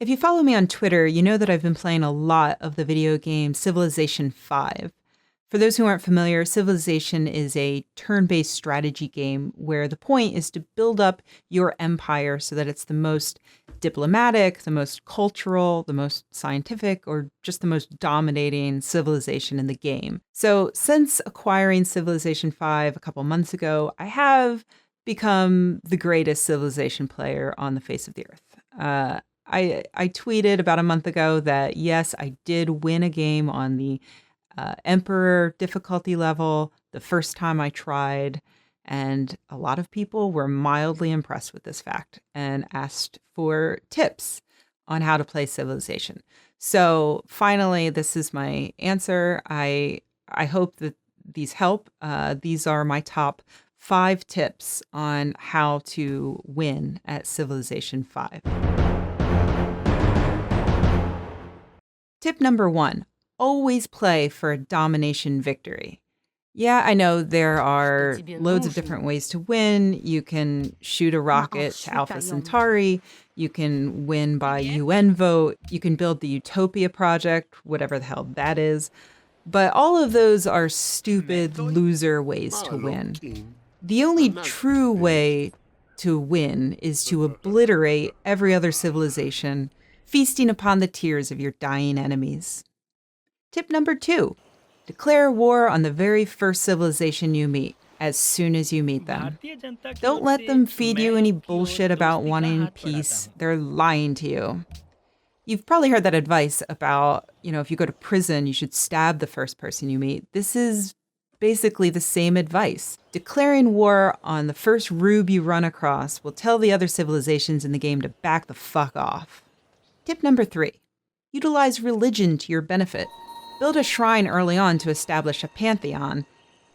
If you follow me on Twitter, you know that I've been playing a lot of the video game Civilization V. For those who aren't familiar, Civilization is a turn-based strategy game where the point is to build up your empire so that it's the most diplomatic, the most cultural, the most scientific, or just the most dominating civilization in the game. So since acquiring Civilization V a couple months ago, I have become the greatest Civilization player on the face of the earth. I tweeted about a month ago that, yes, I did win a game on the Emperor difficulty level the first time I tried, and a lot of people were mildly impressed with this fact and asked for tips on how to play Civilization. So finally, this is my answer. I hope that these help. These are my top 5 tips on how to win at Civilization V. Tip number 1. Always play for a domination victory. Yeah, I know there are loads of different ways to win. You can shoot a rocket to Alpha Centauri. You can win by UN vote. You can build the Utopia Project, whatever the hell that is. But all of those are stupid loser ways to win. The only true way to win is to obliterate every other civilization, feasting upon the tears of your dying enemies. Tip number 2, declare war on the very first civilization you meet, as soon as you meet them. Don't let them feed you any bullshit about wanting peace. They're lying to you. You've probably heard that advice about, if you go to prison, you should stab the first person you meet. This is basically the same advice. Declaring war on the first rube you run across will tell the other civilizations in the game to back the fuck off. Tip number 3, utilize religion to your benefit. Build a shrine early on to establish a pantheon,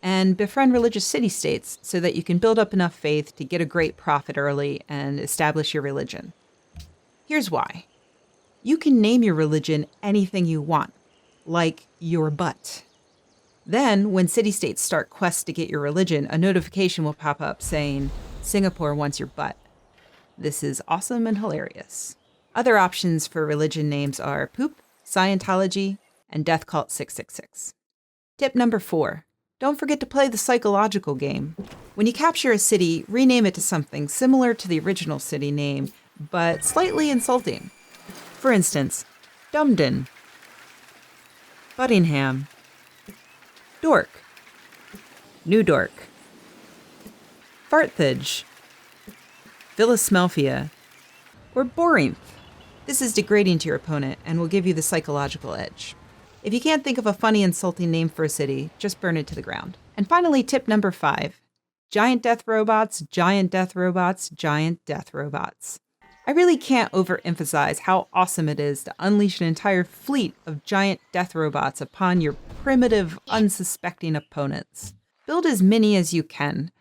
and befriend religious city-states so that you can build up enough faith to get a great profit early and establish your religion. Here's why. You can name your religion anything you want, like your butt. Then, when city-states start quests to get your religion, a notification will pop up saying, Singapore wants your butt. This is awesome and hilarious. Other options for religion names are Poop, Scientology, and Death Cult 666. Tip number 4, don't forget to play the psychological game. When you capture a city, rename it to something similar to the original city name, but slightly insulting. For instance, Dumden, Buddingham, Dork, New Dork, Farthage, Philismelphia, or Borinth. This is degrading to your opponent and will give you the psychological edge. If you can't think of a funny, insulting name for a city, just burn it to the ground. And finally, tip number 5, giant death robots, giant death robots, giant death robots. I really can't overemphasize how awesome it is to unleash an entire fleet of giant death robots upon your primitive, unsuspecting opponents. Build as many as you can.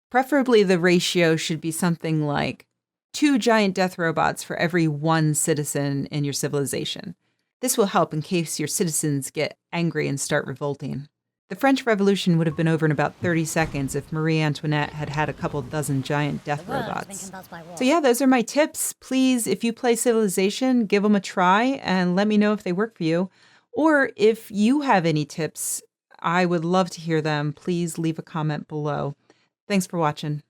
Preferably the ratio should be something like 2 giant death robots for every 1 citizen in your civilization. This will help in case your citizens get angry and start revolting. The French Revolution would have been over in about 30 seconds if Marie Antoinette had had a couple dozen giant death robots. So yeah, those are my tips. Please, if you play Civilization, give them a try and let me know if they work for you. Or if you have any tips, I would love to hear them. Please leave a comment below. Thanks for watching.